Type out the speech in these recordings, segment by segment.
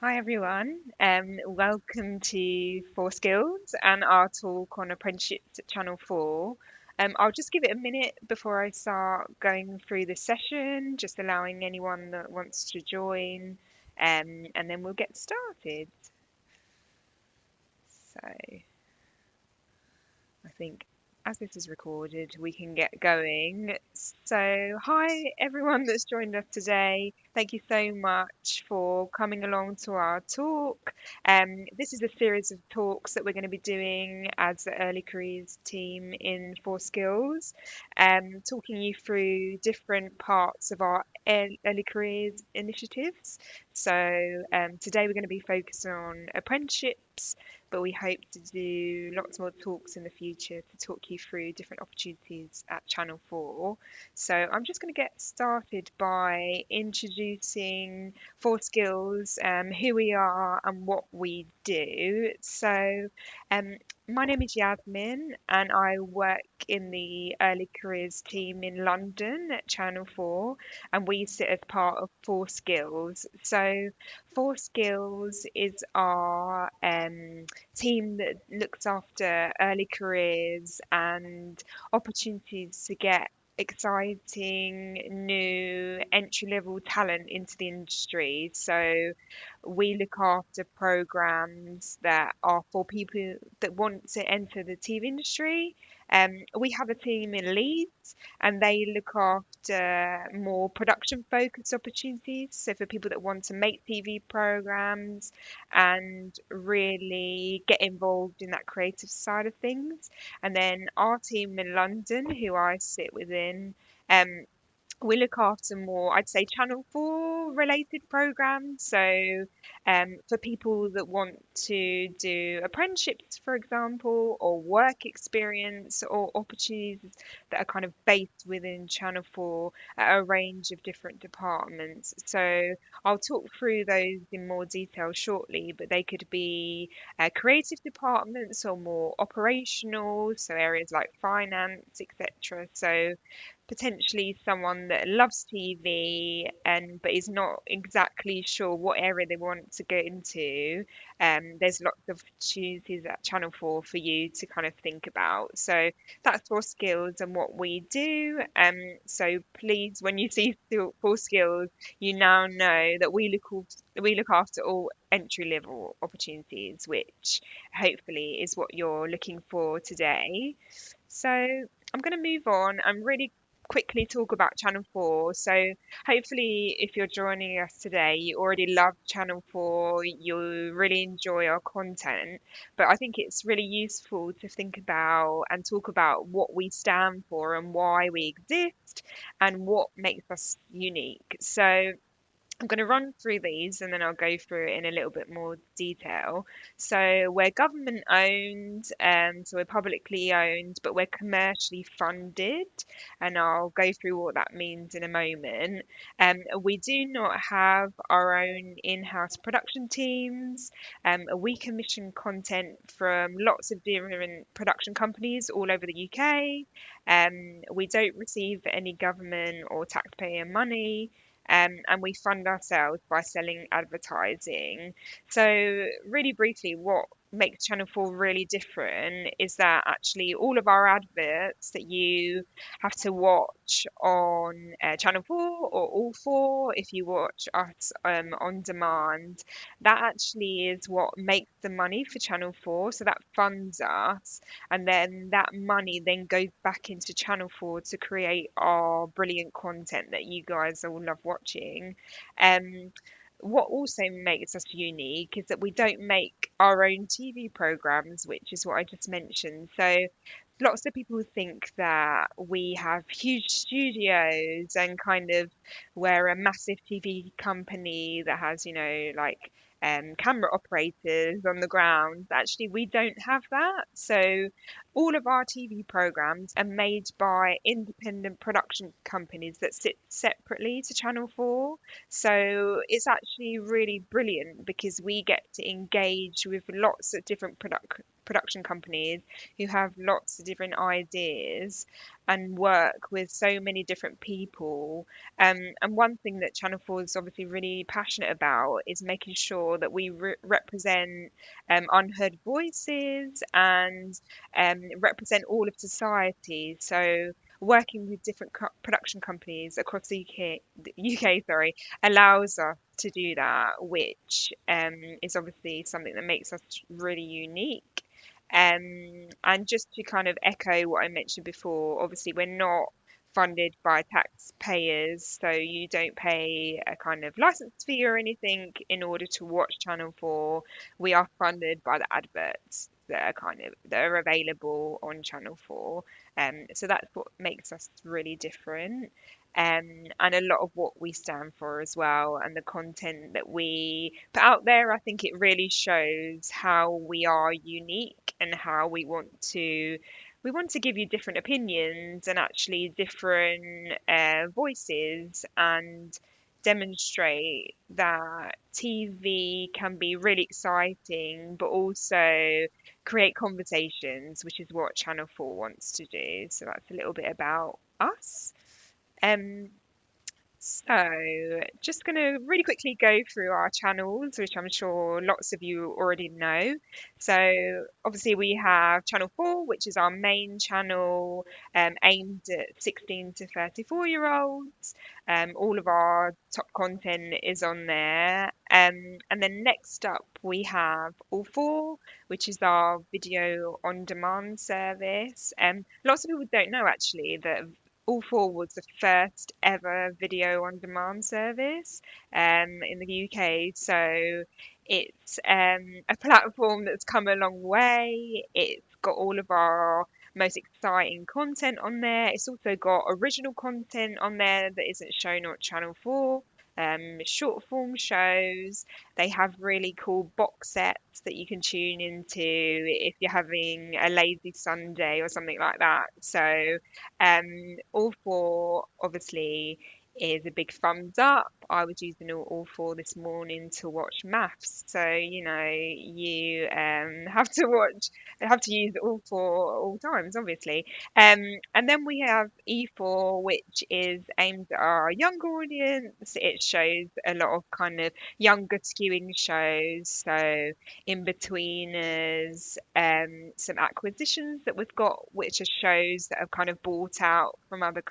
Hi everyone, welcome to Four Skills and our talk on apprenticeships at Channel 4. I'll just give it a minute before I start going through the session, just allowing anyone that wants to join, and then we'll get started. So I think as this is recorded, we can get going. So, hi everyone that's joined us today. Thank you so much for coming along to our talk. This is a series of talks that we're going to be doing as the Early Careers team in Four Skills, talking you through different parts of our early careers initiatives. So, today we're going to be focusing on apprenticeships, but we hope to do lots more talks in the future to talk you through different opportunities at Channel 4. So I'm just going to get started by introducing Four Skills, who we are and what we do. So um, my name is Yasmin and I work in the early careers team in London at Channel 4, and we sit as part of Four Skills. So Four Skills is our team that looks after early careers and opportunities to get exciting new entry level talent into the industry. So we look after programs that are for people that want to enter the TV industry. We have a team in Leeds and they look after more production focused opportunities. So for people that want to make TV programs and really get involved in that creative side of things. And then our team in London, who I sit within, um, we look after more, I'd say, Channel 4 related programs. So, for people that want to do apprenticeships, for example, or work experience or opportunities that are kind of based within Channel 4 at a range of different departments. So, I'll talk through those in more detail shortly, but they could be creative departments or more operational, so areas like finance, etc. So, potentially someone that loves TV and but is not exactly sure what area they want to go into, there's lots of opportunities at Channel 4 for you to kind of think about. So that's Four Skills and what we do. So please, when you see Four Skills, you now know that we look after all entry level opportunities, which hopefully is what you're looking for today. So I'm going to move on. I'm really quickly talk about Channel 4. So, hopefully, if you're joining us today, you already love Channel 4, you really enjoy our content. But I think it's really useful to think about and talk about what we stand for and why we exist and what makes us unique. So, I'm going to run through these and then I'll go through it in a little bit more detail. So we're government owned, so we're publicly owned, but we're commercially funded, and I'll go through what that means in a moment. We do not have our own in-house production teams. We commission content from lots of different production companies all over the UK. We don't receive any government or taxpayer money, and we fund ourselves by selling advertising. So, really briefly, what makes Channel 4 really different is that actually all of our adverts that you have to watch on Channel 4 or all four if you watch us on demand, that actually is what makes the money for Channel 4. So that funds us, and then that money then goes back into Channel 4 to create our brilliant content that you guys all love watching. Um, what also makes us unique is that we don't make our own TV programs, which is what I just mentioned. So lots of people think that we have huge studios and kind of we're a massive TV company that has, like camera operators on the ground. Actually, we don't have that. So all of our TV programs are made by independent production companies that sit separately to Channel 4. So it's actually really brilliant because we get to engage with lots of different production companies who have lots of different ideas and work with so many different people. And one thing that Channel 4 is obviously really passionate about is making sure that we represent unheard voices and represent all of society. So working with different production companies across the UK, sorry, allows us to do that, which is obviously something that makes us really unique. And just to kind of echo what I mentioned before, obviously we're not funded by taxpayers, so you don't pay a kind of license fee or anything in order to watch Channel 4. We are funded by the adverts that are available on Channel 4. So that's what makes us really different. And a lot of what we stand for as well, and the content that we put out there, I think it really shows how we are unique and how we want to give you different opinions and actually different voices and demonstrate that TV can be really exciting, but also create conversations, which is what Channel 4 wants to do. So that's a little bit about us. Um, so, just going to really quickly go through our channels, which I'm sure lots of you already know. So, obviously, we have Channel 4, which is our main channel aimed at 16 to 34-year-olds. All of our top content is on there. And then next up, we have All 4, which is our video on demand service. Lots of people don't know actually that all 4 was the first ever video on demand service in the UK. So it's a platform that's come a long way. It's got all of our most exciting content on there. It's also got original content on there that isn't shown on Channel 4. Short form shows. They have really cool box sets that you can tune into if you're having a lazy Sunday or something like that. So all 4 obviously is a big thumbs up. I was using all 4 this morning to watch maths. So, you have to use all 4 at all times, obviously. And then we have E4, which is aimed at our younger audience. It shows a lot of kind of younger skewing shows. So In-Betweeners, some acquisitions that we've got, which are shows that have kind of bought out from other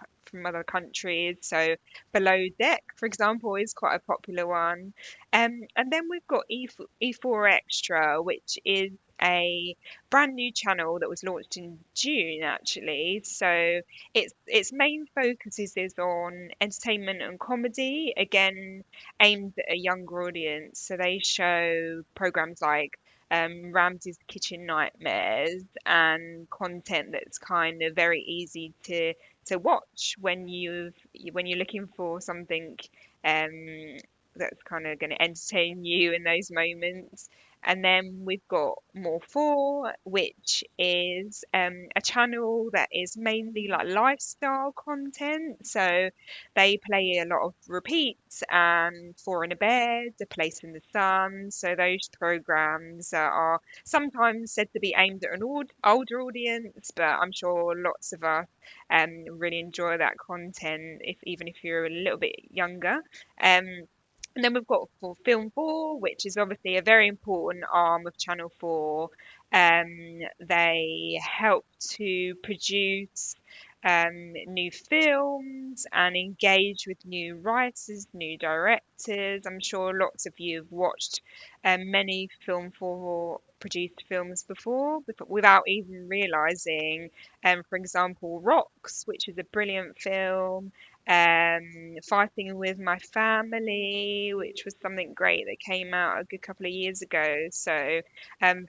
countries. So Below Deck, for example, is quite a popular one. And then we've got E4 Extra, which is a brand new channel that was launched in June actually. So its main focus is on entertainment and comedy, again aimed at a younger audience. So they show programs like Ramsay's Kitchen Nightmares and content that's kind of very easy to watch when you're looking for something um, that's kind of going to entertain you in those moments. And then we've got More For, which is a channel that is mainly like lifestyle content. So they play a lot of repeats and Four in a Bed, A Place in the Sun. So those programs are sometimes said to be aimed at an older audience, but I'm sure lots of us really enjoy that content if even if you're a little bit younger. And then we've got for Film 4, which is obviously a very important arm of Channel 4. They help to produce new films and engage with new writers, new directors. I'm sure lots of you have watched many Film 4 produced films before without even realizing. For example, Rocks, which is a brilliant film, Fighting with My Family, which was something great that came out a good couple of years ago. So,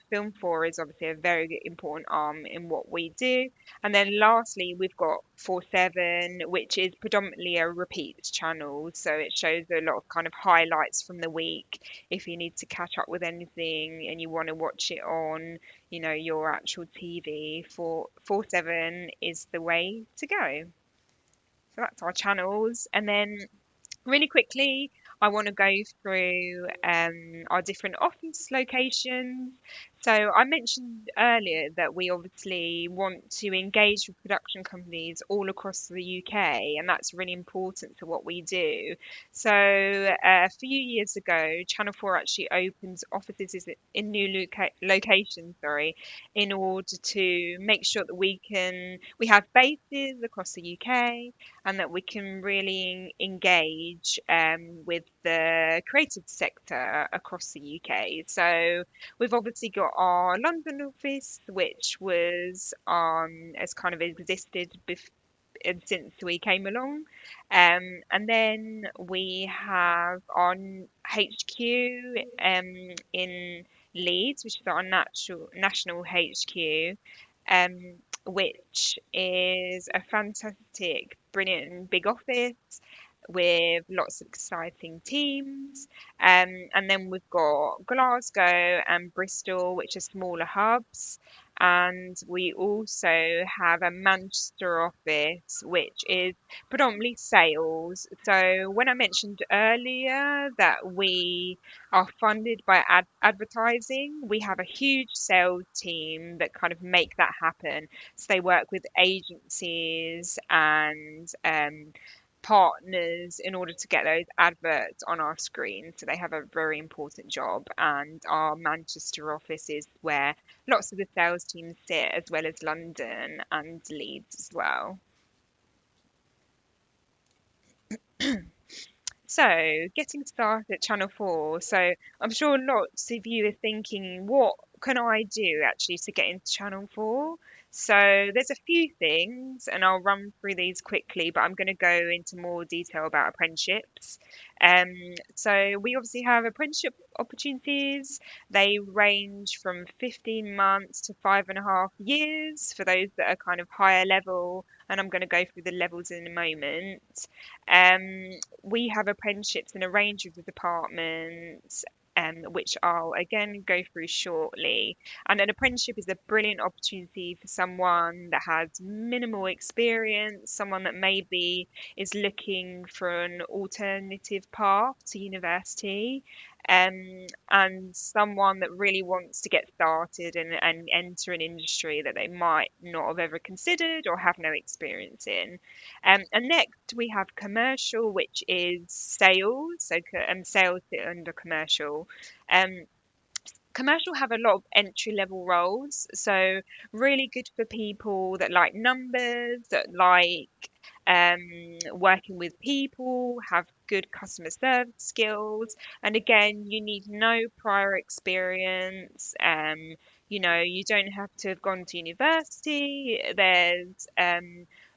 Film 4 is obviously a very important arm in what we do. And then lastly, we've got 4/7, which is predominantly a repeats channel. So it shows a lot of kind of highlights from the week. If you need to catch up with anything and you want to watch it on, your actual TV, 4/7 is the way to go. So that's our channels. And then really quickly, I want to go through our different office locations. So I mentioned earlier that we obviously want to engage with production companies all across the UK, and that's really important to what we do. So a few years ago, Channel 4 actually opened offices in new locations, sorry, in order to make sure that we have bases across the UK and that we can really engage with the creative sector across the UK. So we've obviously got our London office, which was has kind of existed since we came along. And then we have our HQ in Leeds, which is our national HQ, which is a fantastic, brilliant, big office with lots of exciting teams. And then we've got Glasgow and Bristol, which are smaller hubs. And we also have a Manchester office, which is predominantly sales. So when I mentioned earlier that we are funded by advertising, we have a huge sales team that kind of make that happen. So they work with agencies and partners in order to get those adverts on our screen. So they have a very important job. And our Manchester office is where lots of the sales teams sit, as well as London and Leeds as well. So, getting started at Channel 4. So, I'm sure lots of you are thinking, what can I do actually to get into Channel 4? So, there's a few things, and I'll run through these quickly, but I'm going to go into more detail about apprenticeships. So, we obviously have apprenticeship opportunities. They range from 15 months to 5.5 years for those that are kind of higher level, and I'm going to go through the levels in a moment. Um, we have apprenticeships in a range of the departments, which I'll again go through shortly. And an apprenticeship is a brilliant opportunity for someone that has minimal experience, someone that maybe is looking for an alternative path to university, and someone that really wants to get started and enter an industry that they might not have ever considered or have no experience in. And next we have commercial, which is sales. So sales sit under commercial. Um, Commercial have a lot of entry level roles, so really good for people that like numbers, that like working with people, have good customer service skills. And again, you need no prior experience. You don't have to have gone to university. There's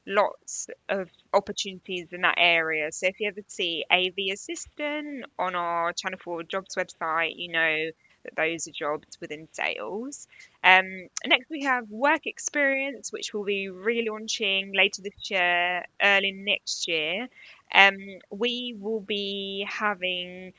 lots of opportunities in that area. So if you ever see AV assistant on our Channel 4 jobs website, you know that those are jobs within sales. Next, we have work experience, which will be relaunching later this year, early next year. Um, we will be having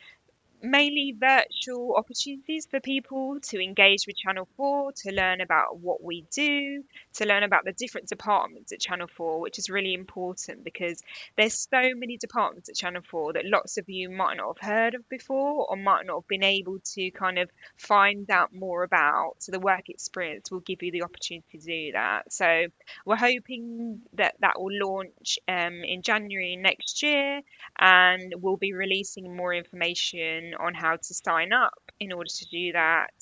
mainly virtual opportunities for people to engage with Channel 4, to learn about what we do, to learn about the different departments at Channel 4, which is really important because there's so many departments at Channel 4 that lots of you might not have heard of before or might not have been able to kind of find out more about. So the work experience will give you the opportunity to do that. So we're hoping that that will launch in January next year, and we'll be releasing more information on how to sign up in order to do that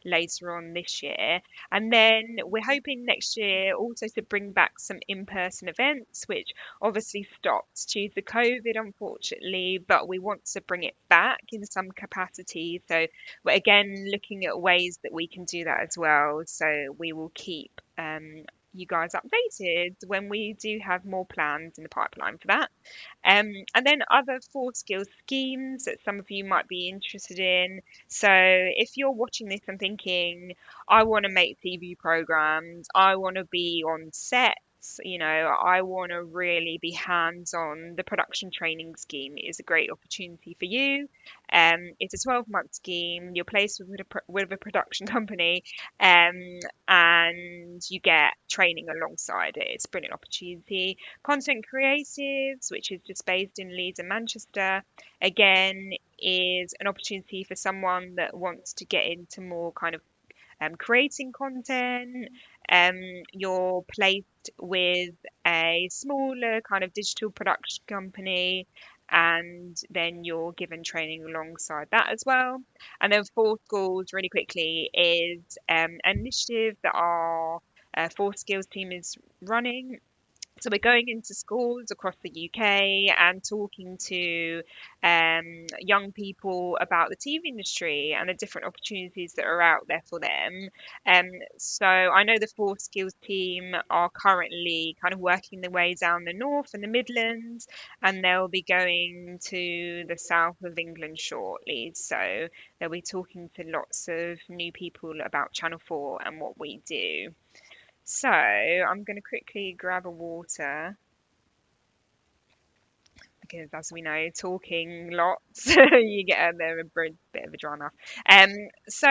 later on this year. And then we're hoping next year also to bring back some in-person events, which obviously stopped due to COVID, unfortunately, but we want to bring it back in some capacity. So we're again looking at ways that we can do that as well. So we will keep you guys updated when we do have more plans in the pipeline for that. And then other 4 skills schemes that some of you might be interested in. So if you're watching this and thinking, I want to make TV programs, I want to be on sets, I want to really be hands on, the production training scheme is a great opportunity for you. It's a 12-month scheme. You're placed with a production company, and you get training alongside it. It's a brilliant opportunity. Content creatives, which is just based in Leeds and Manchester, again, is an opportunity for someone that wants to get into more kind of creating content. You're placed with a smaller kind of digital production company, and then you're given training alongside that as well. And then 4 schools, really quickly, is an initiative that our 4 skills team is running. So we're going into schools across the UK and talking to young people about the TV industry and the different opportunities that are out there for them. So I know the 4 skills team are currently kind of working their way down the north and the Midlands, and they'll be going to the south of England shortly. So they'll be talking to lots of new people about Channel 4 and what we do. So I'm going to quickly grab a water because, as we know, talking lots, you get a bit of a dry mouth. Um, so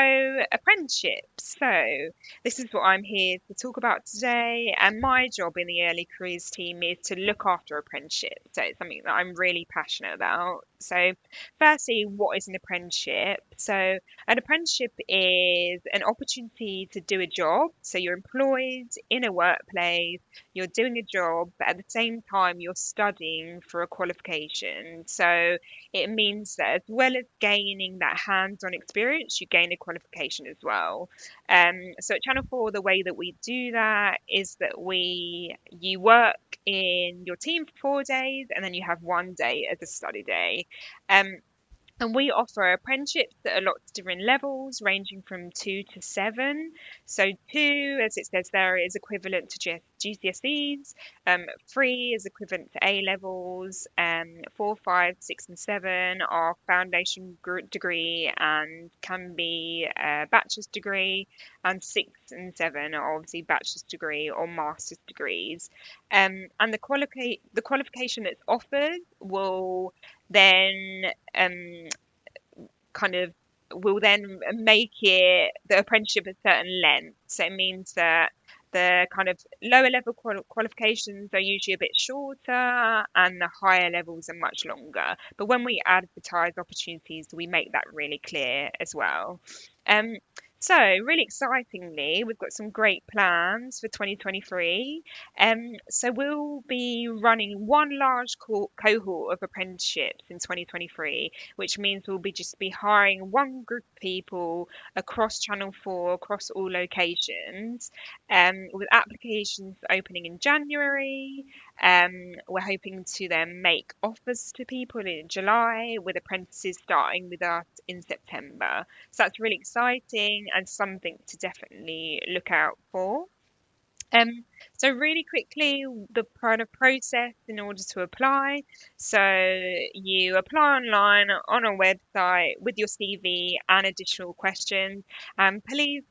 apprenticeships. So this is what I'm here to talk about today, and my job in the early careers team is to look after apprenticeships. So it's something that I'm really passionate about. So firstly, what is an apprenticeship? So an apprenticeship is an opportunity to do a job. So you're employed in a workplace, you're doing a job, but at the same time, you're studying for a qualification. So it means that as well as gaining that hands on experience, you gain a qualification as well. So at Channel 4, the way that we do that is that you work in your team for 4 days, and then you have one day as a study day. Um, and we offer apprenticeships at lots of different levels, ranging from 2 to 7. So 2, as it says there, is equivalent to GCSEs. 3 is equivalent to A levels. 4, 5, 6, and 7 are foundation degree and can be a bachelor's degree. And 6 and 7 are obviously bachelor's degree or master's degrees. And the qualification that's offered will then kind of will then make it the apprenticeship a certain length. So it means that the kind of lower level qualifications are usually a bit shorter and the higher levels are much longer. But when we advertise opportunities, we make that really clear as well. Um, so really excitingly, we've got some great plans for 2023. So we'll be running one large cohort of apprenticeships in 2023, which means we'll be hiring one group of people across Channel 4, across all locations, with applications opening in January. We're hoping to then make offers to people in July, with apprentices starting with us in September. So that's really exciting and something to definitely look out for. Um, so really quickly, the kind of process in order to apply. So you apply online on a website with your CV and additional questions. And please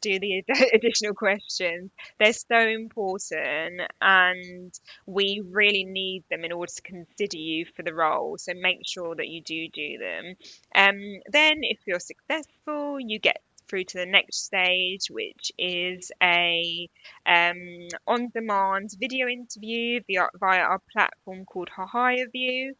do the additional questions. They're so important, and we really need them in order to consider you for the role. So make sure that you do them. Then, if you're successful, you get through to the next stage, which is a on-demand video interview via our platform called HireView.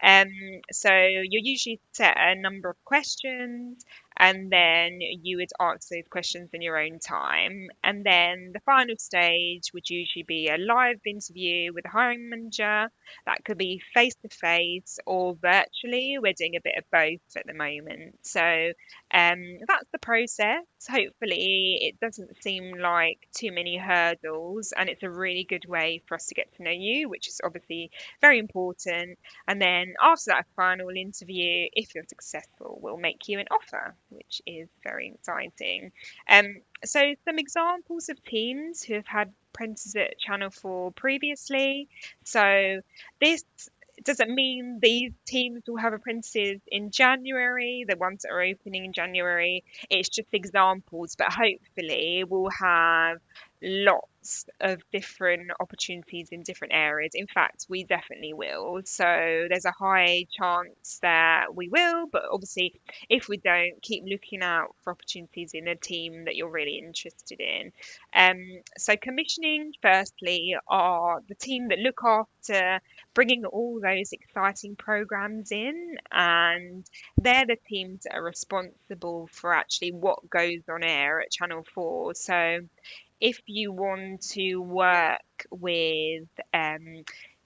Um, so you usually set a number of questions, and then you would answer those questions in your own time. And then the final stage would usually be a live interview with a hiring manager. That could be face to face or virtually. We're doing a bit of both at the moment. So that's the process. Hopefully, it doesn't seem like too many hurdles, and it's a really good way for us to get to know you, which is obviously very important. And then after that final interview, if you're successful, we'll make you an offer, which is very exciting. So some examples of teams who have had apprentices at Channel 4 previously. So this doesn't mean these teams will have apprentices in January, the ones that are opening in January. It's just examples, but hopefully we'll have lots of different opportunities in different areas. In fact, we definitely will. So there's a high chance that we will, but obviously, if we don't, keep looking out for opportunities in a team that you're really interested in. So commissioning, firstly, are the team that look after bringing all those exciting programs in, and they're the teams that are responsible for actually what goes on air at Channel 4. So if you want to work with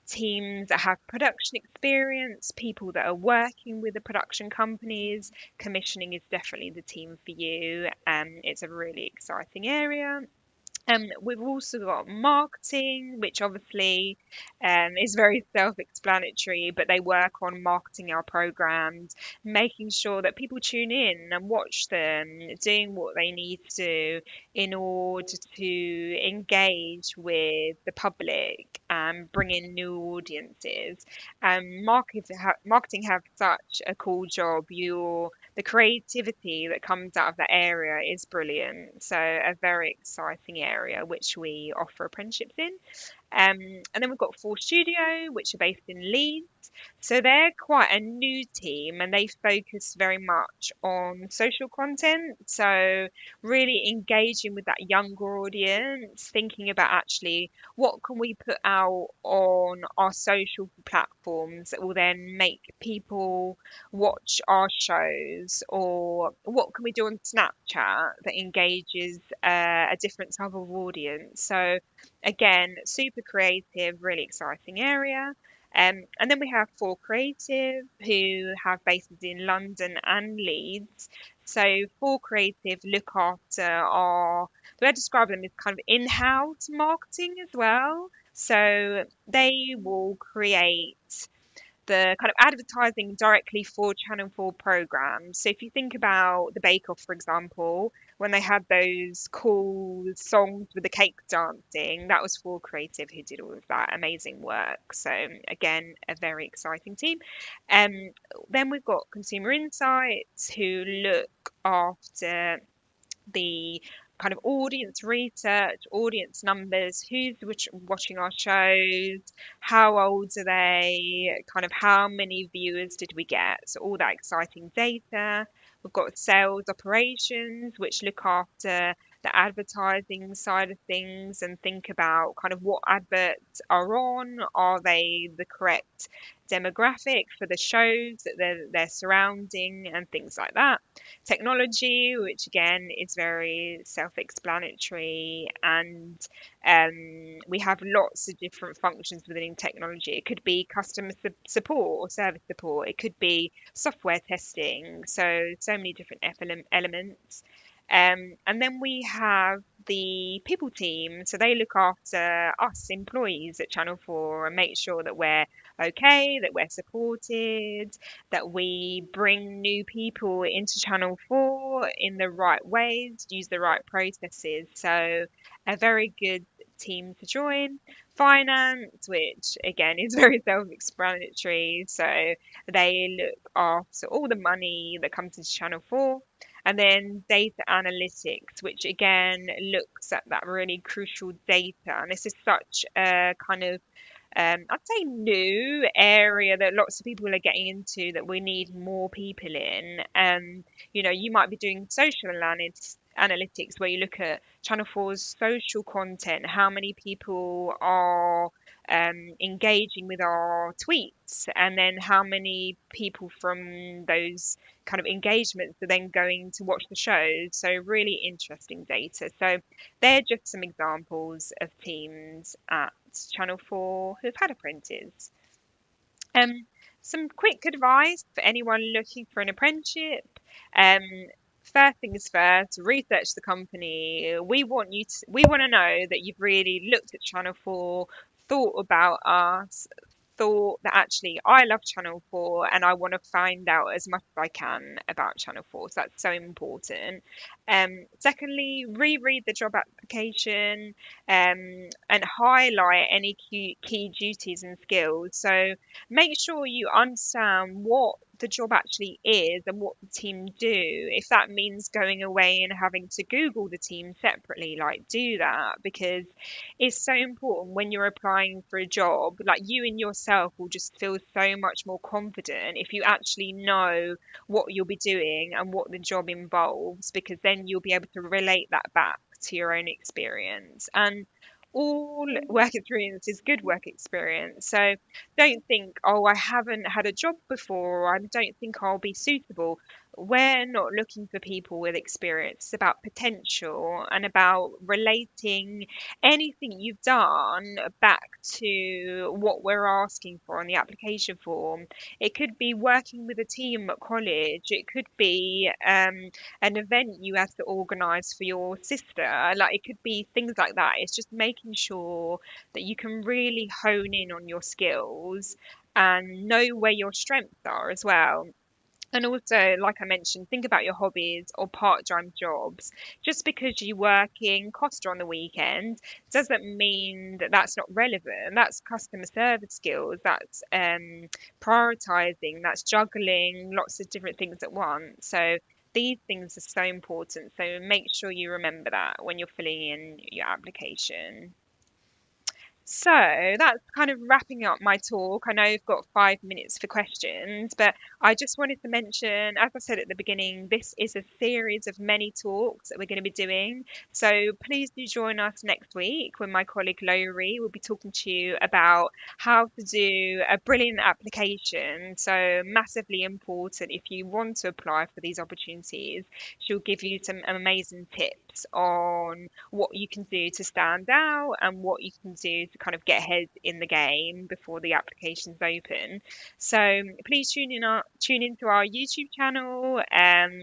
teams that have production experience, people that are working with the production companies, commissioning is definitely the team for you. It's a really exciting area. We've also got marketing, which obviously is very self-explanatory, but they work on marketing our programs, making sure that people tune in and watch them, doing what they need to do in order to engage with the public and bring in new audiences. Marketing have such a cool job. The creativity that comes out of that area is brilliant. So a very exciting area which we offer apprenticeships in. And then we've got Four Studio, which are based in Leeds. So they're quite a new team and they focus very much on social content. So really engaging with that younger audience, thinking about actually what can we put out on our social platforms that will then make people watch our shows, or what can we do on Snapchat that engages a different type of audience. So again, super creative, really exciting area. And then we have Four Creative, who have bases in London and Leeds. So Four Creative look after the way I describe them is kind of in-house marketing as well. So they will create the kind of advertising directly for Channel 4 programs. So if you think about the Bake Off, for example, when they had those cool songs with the cake dancing, that was For Creative who did all of that amazing work. So again, a very exciting team. Um, then we've got Consumer Insights who look after the kind of audience research, audience numbers, who's watching our shows, how old are they, kind of how many viewers did we get, so all that exciting data. We've got sales operations, which look after the advertising side of things and think about kind of what adverts are on, are they the correct demographic for the shows that they're surrounding, and things like that. Technology, which again is very self-explanatory, and we have lots of different functions within technology. It could be customer support or service support. It could be software testing. So many different elements. And then we have the people team. So they look after us employees at Channel 4 and make sure that we're okay, that we're supported, that we bring new people into Channel 4 in the right ways, use the right processes. So a very good team to join. Finance, which again is very self-explanatory. So they look after all the money that comes into Channel 4. And then data analytics, which again looks at that really crucial data. And this is such a kind of I'd say new area that lots of people are getting into, that we need more people in. You might be doing social analytics where you look at Channel 4's social content, how many people are engaging with our tweets, and then how many people from those kind of engagements are then going to watch the shows. So really interesting data. So they're just some examples of teams at Channel 4 who've had apprentices. Um, some quick advice for anyone looking for an apprenticeship. Um, First things first, research the company. We want to know that you've really looked at Channel 4, thought about us, thought that actually I love Channel 4 and I want to find out as much as I can about Channel 4. So that's so important. Secondly, reread the job application and highlight any key duties and skills. So make sure you understand what the job actually is and what the team do. If that means going away and having to Google the team separately, like do that, because it's so important when you're applying for a job. Like you and yourself will just feel so much more confident if you actually know what you'll be doing and what the job involves, because then you'll be able to relate that back to your own experience. And all work experience is good work experience. So don't think, oh, I haven't had a job before, or I don't think I'll be suitable. We're not looking for people with experience. It's about potential and about relating anything you've done back to what we're asking for on the application form. It could be working with a team at college, it could be an event you had to organise for your sister. Like it could be things like that. It's just making sure that you can really hone in on your skills and know where your strengths are as well. And also, like I mentioned, think about your hobbies or part-time jobs. Just because you work in Costa on the weekend doesn't mean that that's not relevant. That's customer service skills, that's prioritizing, that's juggling lots of different things at once. So these things are so important. So make sure you remember that when you're filling in your application. So that's kind of wrapping up my talk. I know you've got 5 minutes for questions, but I just wanted to mention, as I said at the beginning, this is a series of many talks that we're going to be doing. So please do join us next week when my colleague Lowry will be talking to you about how to do a brilliant application. So massively important if you want to apply for these opportunities. She'll give you some amazing tips on what you can do to stand out and what you can do to kind of get ahead in the game before the applications open. So please tune into our YouTube channel,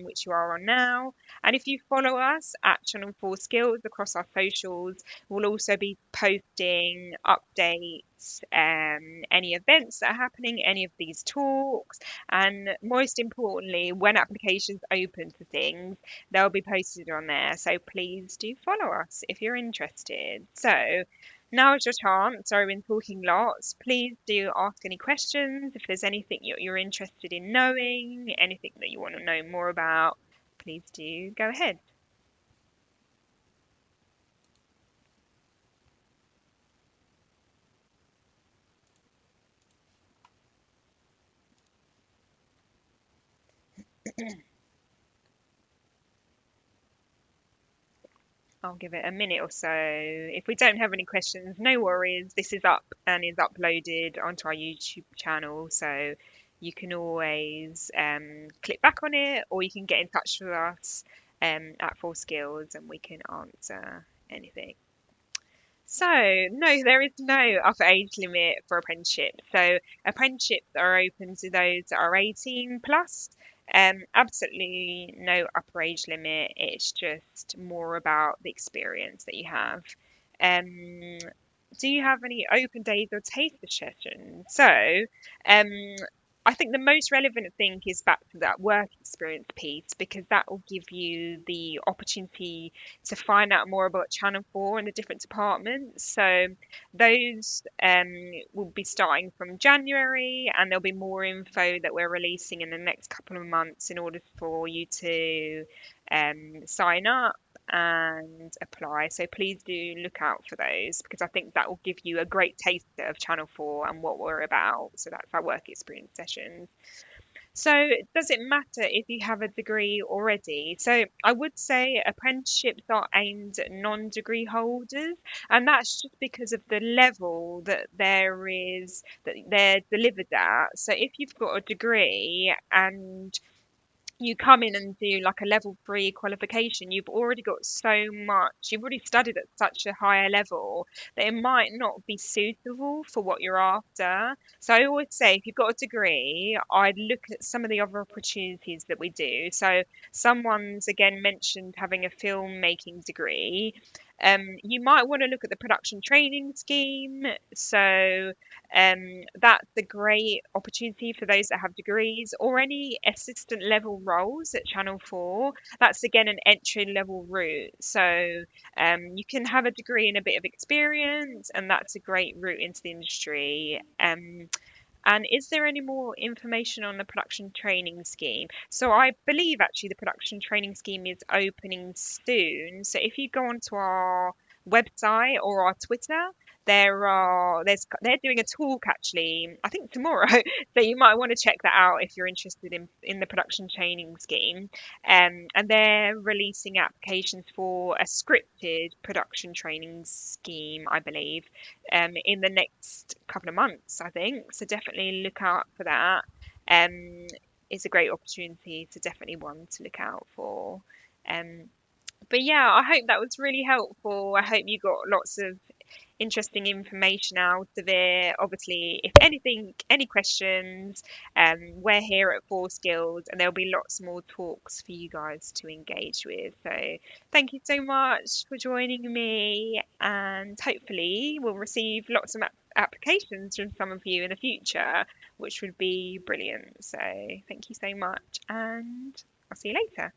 which you are on now. And if you follow us at Channel 4 Skills across our socials, we'll also be posting updates, any events that are happening, any of these talks, and most importantly, when applications open for things, they'll be posted on there. So please do follow us if you're interested. So now is your chance. Sorry, I've been talking lots. Please do ask any questions. If there's anything you're interested in knowing, anything that you want to know more about, please do go ahead. I'll give it a minute or so. If we don't have any questions, no worries. This is up and is uploaded onto our YouTube channel, so you can always click back on it, or you can get in touch with us at Four Skills, and we can answer anything. So, no, there is no upper age limit for apprenticeship. So, apprenticeships are open to those that are 18 plus. Absolutely no upper age limit. It's just more about the experience that you have. Um, do you have any open days or taster sessions? So, um, I think the most relevant thing is back to that work experience piece, because that will give you the opportunity to find out more about Channel 4 and the different departments. So those will be starting from January, and there'll be more info that we're releasing in the next couple of months in order for you to sign up and apply. So please do look out for those, because I think that will give you a great taster of Channel 4 and what we're about. So that's our work experience sessions. So, does it matter if you have a degree already? So, I would say apprenticeships are aimed at non-degree holders, and that's just because of the level that there is that they're delivered at. So, if you've got a degree and you come in and do like a level 3 qualification, you've already got so much, you've already studied at such a higher level that it might not be suitable for what you're after. So I always say, if you've got a degree, I'd look at some of the other opportunities that we do. So someone's again mentioned having a filmmaking degree. You might want to look at the production training scheme. So that's a great opportunity for those that have degrees or any assistant level roles at Channel 4. That's again an entry level route. So you can have a degree and a bit of experience, and that's a great route into the industry. And is there any more information on the production training scheme? So I believe actually the production training scheme is opening soon. So if you go onto our website or our Twitter, they're doing a talk actually, I think tomorrow. So you might want to check that out if you're interested in the production training scheme. And they're releasing applications for a scripted production training scheme, I believe, in the next couple of months, I think. So definitely look out for that. Um, it's a great opportunity, so definitely one to look out for. Um, but yeah, I hope that was really helpful. I hope you got lots of interesting information out of it. Obviously, if anything, any questions, we're here at Four Skills, and there'll be lots more talks for you guys to engage with. So, thank you so much for joining me, and hopefully, we'll receive lots of applications from some of you in the future, which would be brilliant. So, thank you so much, and I'll see you later.